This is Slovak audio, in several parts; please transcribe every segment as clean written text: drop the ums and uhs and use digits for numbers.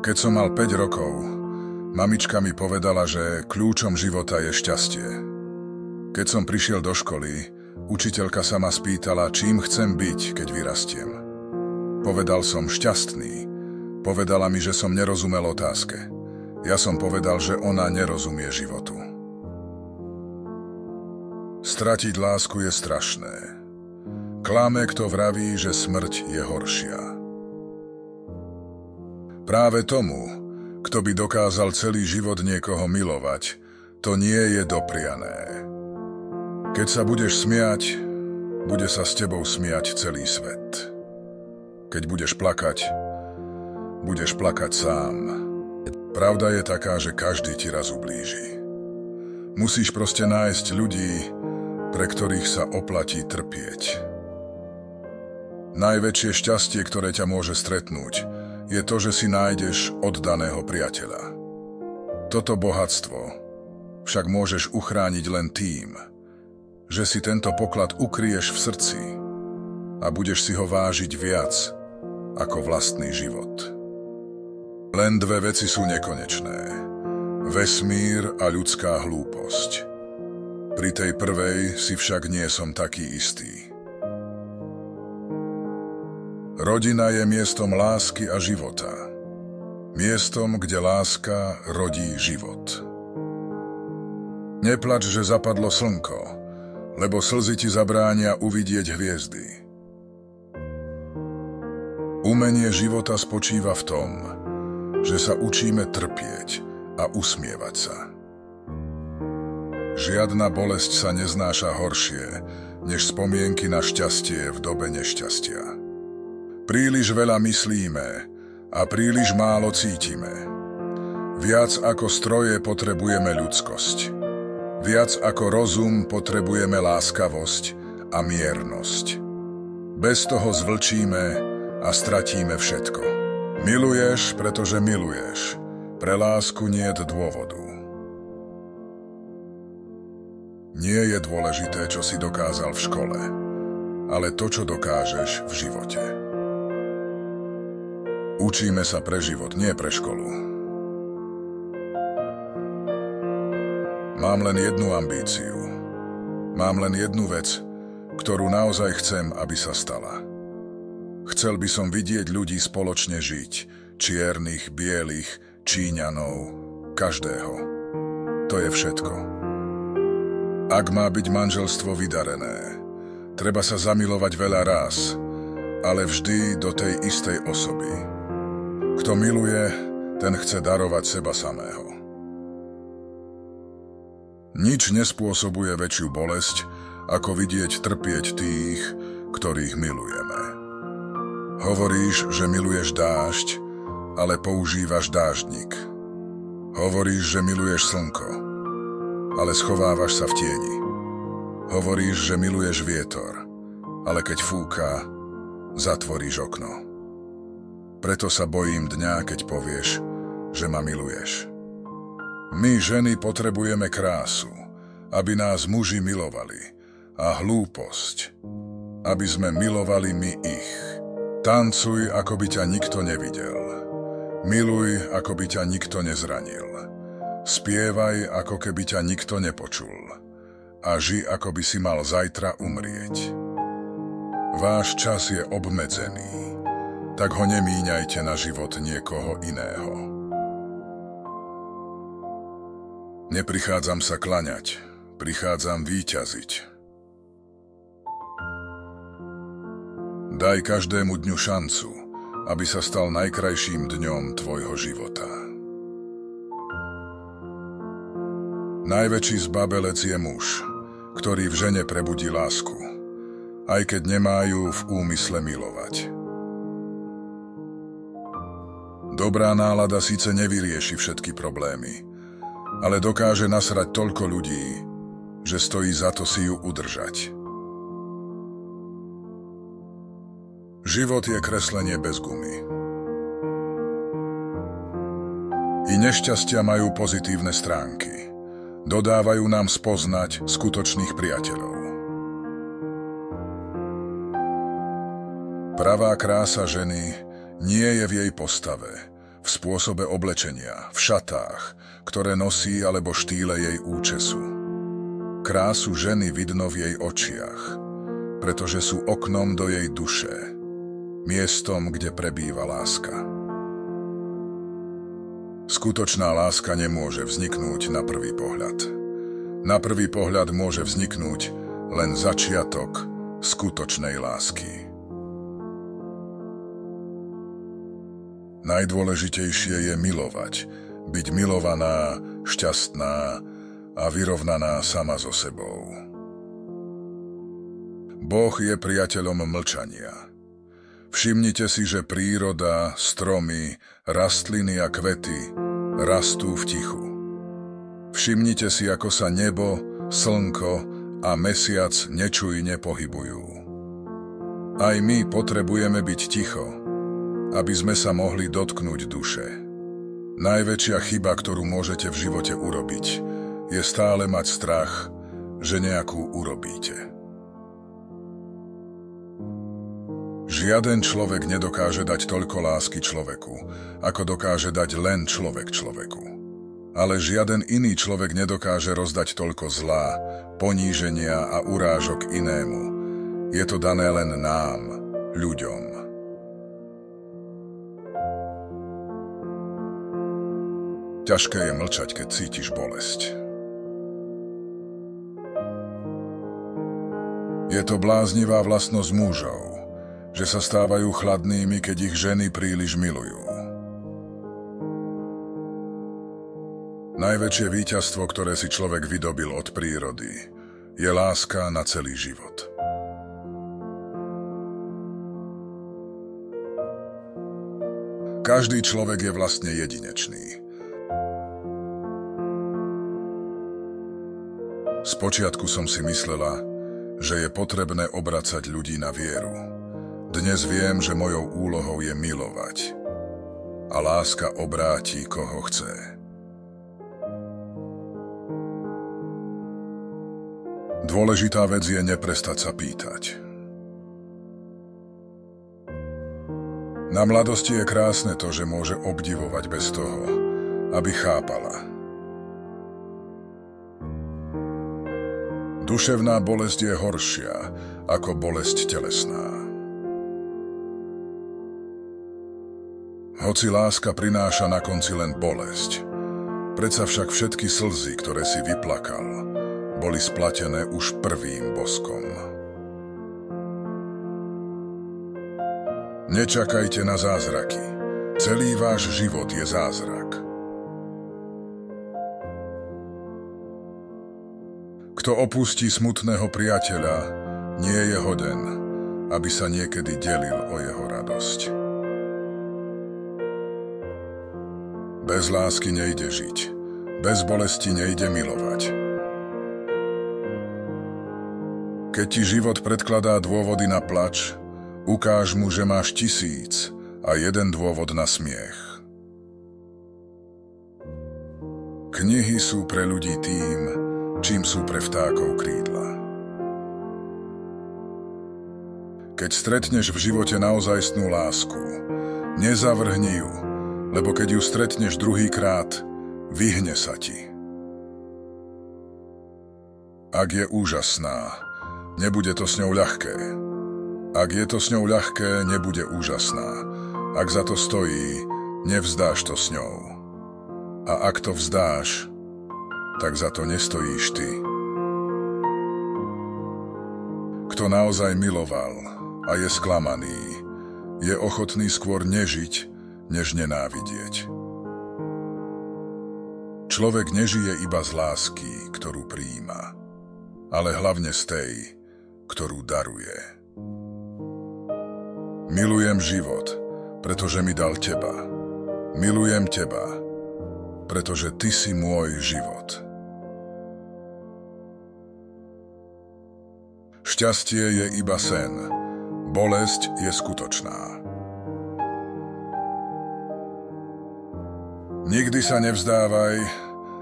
Keď som mal 5 rokov, mamička mi povedala, že kľúčom života je šťastie. Keď som prišiel do školy, učiteľka sa ma spýtala, čím chcem byť, keď vyrastiem. Povedal som šťastný. Povedala mi, že som nerozumel otázke. Ja som povedal, že ona nerozumie životu. Stratiť lásku je strašné. Klame, kto vraví, že smrť je horšia. Práve tomu, kto by dokázal celý život niekoho milovať, to nie je dopriané. Keď sa budeš smiať, bude sa s tebou smiať celý svet. Keď budeš plakať sám. Pravda je taká, že každý ti raz ublíži. Musíš proste nájsť ľudí, pre ktorých sa oplatí trpieť. Najväčšie šťastie, ktoré ťa môže stretnúť, je to, že si nájdeš oddaného priateľa. Toto bohatstvo však môžeš uchrániť len tým, že si tento poklad ukryješ v srdci a budeš si ho vážiť viac ako vlastný život. Len dve veci sú nekonečné. Vesmír a ľudská hlúposť. Pri tej prvej si však nie som taký istý. Rodina je miestom lásky a života. Miestom, kde láska rodí život. Neplač, že zapadlo slnko, lebo slzy ti zabránia uvidieť hviezdy. Umenie života spočíva v tom, že sa učíme trpieť a usmievať sa. Žiadna bolesť sa neznáša horšie, než spomienky na šťastie v dobe nešťastia. Príliš veľa myslíme a príliš málo cítime. Viac ako stroje potrebujeme ľudskosť. Viac ako rozum potrebujeme láskavosť a miernosť. Bez toho zvlčíme a stratíme všetko. Miluješ, pretože miluješ. Pre lásku niet dôvodu. Nie je dôležité, čo si dokázal v škole, ale to, čo dokážeš v živote. Učíme sa pre život, nie pre školu. Mám len jednu ambíciu. Mám len jednu vec, ktorú naozaj chcem, aby sa stala. Chcel by som vidieť ľudí spoločne žiť, čiernych, bielých, Číňanov, každého. To je všetko. Ak má byť manželstvo vydarené, treba sa zamilovať veľa ráz, ale vždy do tej istej osoby. Kto miluje, ten chce darovať seba samého. Nič nespôsobuje väčšiu bolesť, ako vidieť trpieť tých, ktorých milujeme. Hovoríš, že miluješ dážď, ale používaš dáždnik. Hovoríš, že miluješ slnko, ale schovávaš sa v tieni. Hovoríš, že miluješ vietor, ale keď fúka, zatvoríš okno. Preto sa bojím dňa, keď povieš, že ma miluješ. My, ženy, potrebujeme krásu, aby nás muži milovali, a hlúposť, aby sme milovali my ich. Tancuj, ako by ťa nikto nevidel. Miluj, ako by ťa nikto nezranil. Spievaj, ako keby ťa nikto nepočul. A ži, ako by si mal zajtra umrieť. Váš čas je obmedzený, tak ho nemíňajte na život niekoho iného. Neprichádzam sa klaňať, prichádzam víťaziť. Daj každému dňu šancu, aby sa stal najkrajším dňom tvojho života. Najväčší zbabelec je muž, ktorý v žene prebudí lásku, aj keď nemá ju v úmysle milovať. Dobrá nálada síce nevyrieši všetky problémy, ale dokáže nasrať toľko ľudí, že stojí za to si ju udržať. Život je kreslenie bez gumy. I nešťastia majú pozitívne stránky. Dodávajú nám spoznať skutočných priateľov. Pravá krása ženy nie je v jej postave, v spôsobe oblečenia, v šatách, ktoré nosí alebo štýle jej účesu. Krásu ženy vidno v jej očiach, pretože sú oknom do jej duše, miestom, kde prebýva láska. Skutočná láska nemôže vzniknúť na prvý pohľad. Na prvý pohľad môže vzniknúť len začiatok skutočnej lásky. Najdôležitejšie je milovať, byť milovaná, šťastná a vyrovnaná sama so sebou. Boh je priateľom mlčania. Všimnite si, že príroda, stromy, rastliny a kvety rastú v tichu. Všimnite si, ako sa nebo, slnko a mesiac nečujne pohybujú. Aj my potrebujeme byť ticho, aby sme sa mohli dotknúť duše. Najväčšia chyba, ktorú môžete v živote urobiť, je stále mať strach, že nejakú urobíte. Žiaden človek nedokáže dať toľko lásky človeku, ako dokáže dať len človek človeku. Ale žiaden iný človek nedokáže rozdať toľko zla, poníženia a urážok inému. Je to dané len nám, ľuďom. Ťažké je mlčať, keď cítiš bolesť. Je to bláznivá vlastnosť mužov, že sa stávajú chladnými, keď ich ženy príliš milujú. Najväčšie víťazstvo, ktoré si človek vydobil od prírody, je láska na celý život. Každý človek je vlastne jedinečný. Spočiatku som si myslela, že je potrebné obracať ľudí na vieru. Dnes viem, že mojou úlohou je milovať. A láska obráti, koho chce. Dôležitá vec je neprestať sa pýtať. Na mladosti je krásne to, že môže obdivovať bez toho, aby chápala. Duševná bolesť je horšia ako bolesť telesná. Hoci láska prináša na konci len bolesť, predsa však všetky slzy, ktoré si vyplakal, boli splatené už prvým boskom. Nečakajte na zázraky. Celý váš život je zázrak. Kto opustí smutného priateľa, nie je hoden, aby sa niekedy delil o jeho radosť. Bez lásky nejde žiť, bez bolesti nejde milovať. Keď ti život predkladá dôvody na plač, ukáž mu, že máš 1000 a jeden dôvod na smiech. Knihy sú pre ľudí tým, čím sú pre vtákov krídla. Keď stretneš v živote naozajstnú lásku, nezavrhni ju, lebo keď ju stretneš druhýkrát, vyhne sa ti. Ak je úžasná, nebude to s ňou ľahké. Ak je to s ňou ľahké, nebude úžasná. Ak za to stojí, nevzdáš to s ňou. A ak to vzdáš, tak za to nestojíš ty. Kto naozaj miloval a je sklamaný, je ochotný skôr nežiť, než nenávidieť. Človek nežije iba z lásky, ktorú prijíma, ale hlavne z tej, ktorú daruje. Milujem život, pretože mi dal teba. Milujem teba, pretože ty si môj život. Šťastie je iba sen, bolesť je skutočná. Nikdy sa nevzdávaj,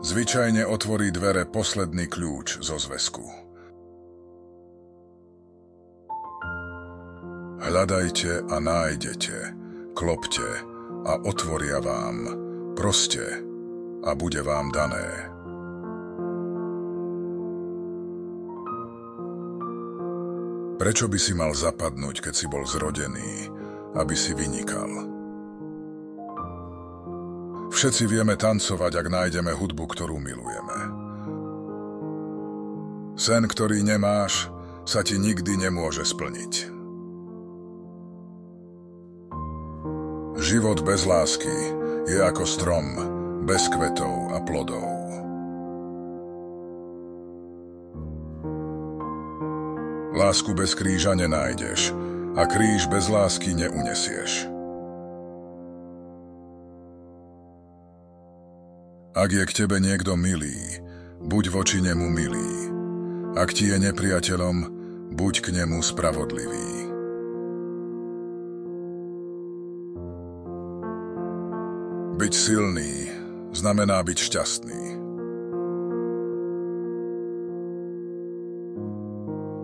zvyčajne otvorí dvere posledný kľúč zo zväzku. Hľadajte a nájdete, klopte a otvoria vám. Proste a bude vám dané. Prečo by si mal zapadnúť, keď si bol zrodený, aby si vynikal? Všetci vieme tancovať, ak nájdeme hudbu, ktorú milujeme. Sen, ktorý nemáš, sa ti nikdy nemôže splniť. Život bez lásky je ako strom bez kvetov a plodov. Lásku bez kríža nenájdeš a kríž bez lásky neunesieš. Ak je k tebe niekto milý, buď voči nemu milý. Ak ti je nepriateľom, buď k nemu spravodlivý. Byť silný znamená byť šťastný.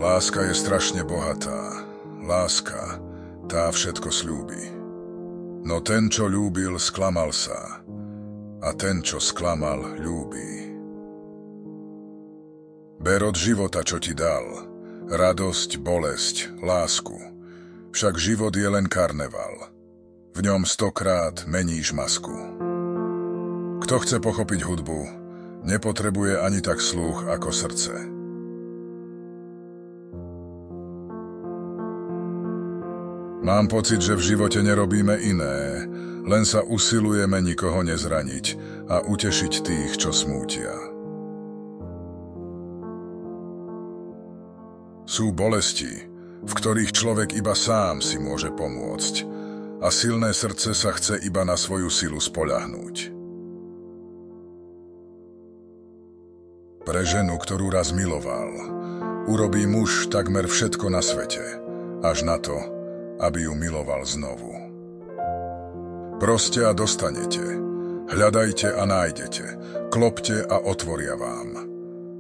Láska je strašne bohatá. Láska, tá všetko sľúbi. No ten, čo ľúbil, sklamal sa. A ten, čo sklamal, ľúbi. Ber od života, čo ti dal. Radosť, bolesť, lásku. Však život je len karneval. V ňom 100-krát meníš masku. Kto chce pochopiť hudbu, nepotrebuje ani tak sluch ako srdce. Mám pocit, že v živote nerobíme iné, len sa usilujeme nikoho nezraniť a utešiť tých, čo smútia. Sú bolesti, v ktorých človek iba sám si môže pomôcť a silné srdce sa chce iba na svoju silu spoľahnúť. Pre ženu, ktorú raz miloval, urobí muž takmer všetko na svete, až na to, aby ju miloval znovu. Proste a dostanete, hľadajte a nájdete, klopte a otvoria vám.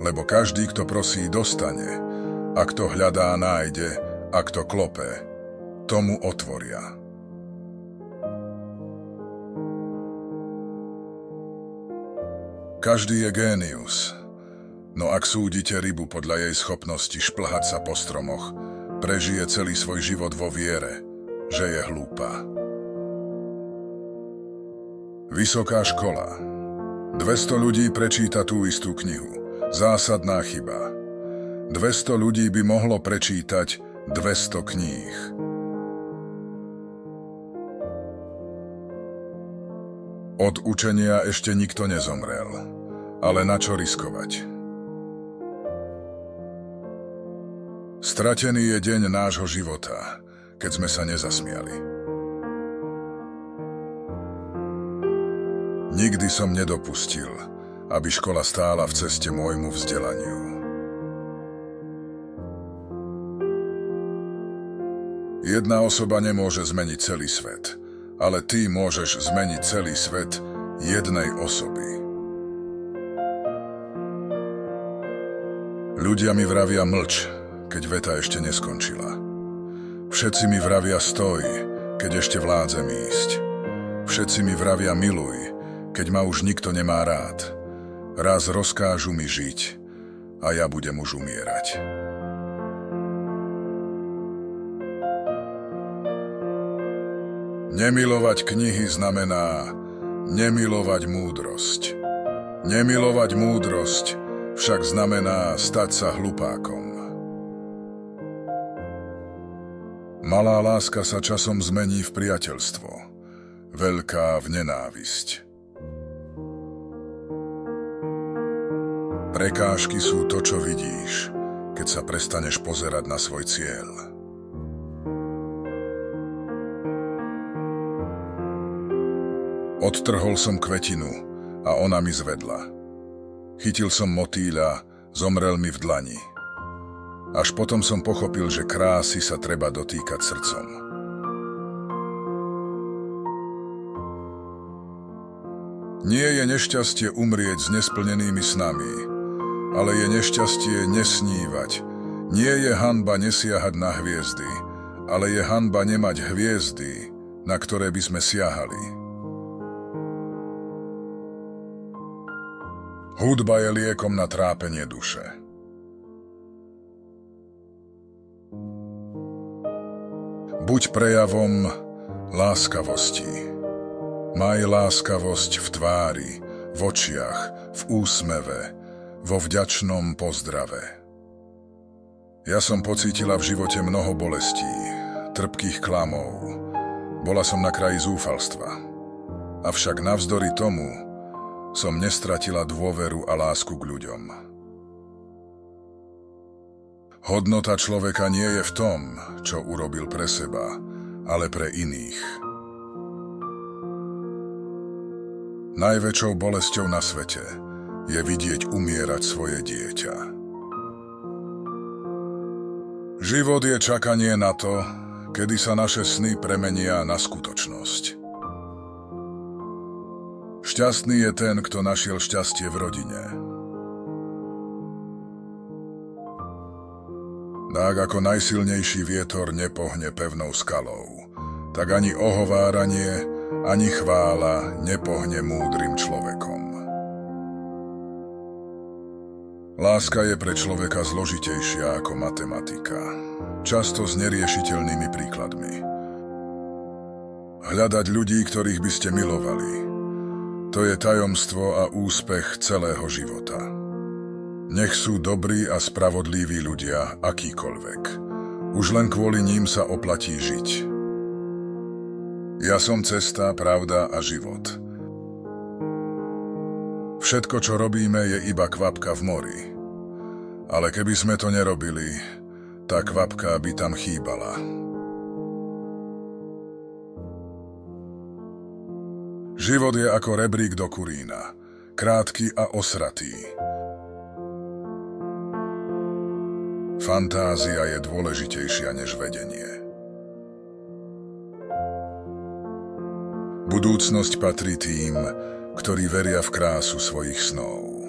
Lebo každý, kto prosí, dostane, a kto hľadá, nájde, a kto klope, tomu otvoria. Každý je génius, no ak súdite rybu podľa jej schopnosti šplhať sa po stromoch, prežije celý svoj život vo viere, že je hlúpa. Vysoká škola. 200 ľudí prečíta tú istú knihu. Zásadná chyba. 200 ľudí by mohlo prečítať 200 kníh. Od učenia ešte nikto nezomrel, ale na čo riskovať? Stratený je deň nášho života, keď sme sa nezasmiali. Nikdy som nedopustil, aby škola stála v ceste môjmu vzdelaniu. Jedna osoba nemôže zmeniť celý svet, ale ty môžeš zmeniť celý svet jednej osoby. Ľudia mi vravia mlč, keď veta ešte neskončila. Všetci mi vravia stoj, keď ešte vládzem ísť. Všetci mi vravia miluj, keď ma už nikto nemá rád. Raz rozkážu mi žiť a ja budem už umierať. Nemilovať knihy znamená nemilovať múdrosť. Nemilovať múdrosť však znamená stať sa hlupákom. Malá láska sa časom zmení v priateľstvo, veľká v nenávisť. Prekážky sú to, čo vidíš, keď sa prestaneš pozerať na svoj cieľ. Odtrhol som kvetinu a ona mi zvedla. Chytil som motýľa, zomrel mi v dlani. Až potom som pochopil, že krásy sa treba dotýkať srdcom. Nie je nešťastie umrieť s nesplnenými snami, ale je nešťastie nesnívať. Nie je hanba nesiahať na hviezdy, ale je hanba nemať hviezdy na ktoré by sme siahali. Hudba je liekom na trápenie duše. Buď prejavom láskavosti. Maj láskavosť v tvári, v očiach, v úsmeve, vo vďačnom pozdrave. Ja som pocítila v živote mnoho bolestí, trpkých klamov. Bola som na kraji zúfalstva. Avšak navzdory tomu som nestratila dôveru a lásku k ľuďom. Hodnota človeka nie je v tom, čo urobil pre seba, ale pre iných. Najväčšou bolesťou na svete je vidieť umierať svoje dieťa. Život je čakanie na to, kedy sa naše sny premenia na skutočnosť. Šťastný je ten, kto našiel šťastie v rodine. Tak ako najsilnejší vietor nepohne pevnou skalou, tak ani ohováranie, ani chvála nepohne múdrym človekom. Láska je pre človeka zložitejšia ako matematika, často s neriešiteľnými príkladmi. Hľadať ľudí, ktorých by ste milovali, to je tajomstvo a úspech celého života. Nech sú dobrí a spravodliví ľudia, akýkoľvek. Už len kvôli ním sa oplatí žiť. Ja som cesta, pravda a život. Všetko, čo robíme, je iba kvapka v mori. Ale keby sme to nerobili, tá kvapka by tam chýbala. Život je ako rebrík do kurína, krátky a osratý. Fantázia je dôležitejšia než vedenie. Budúcnosť patrí tým, ktorí veria v krásu svojich snov.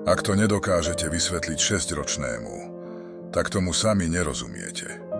Ak to nedokážete vysvetliť 6-ročnému, tak tomu sami nerozumiete.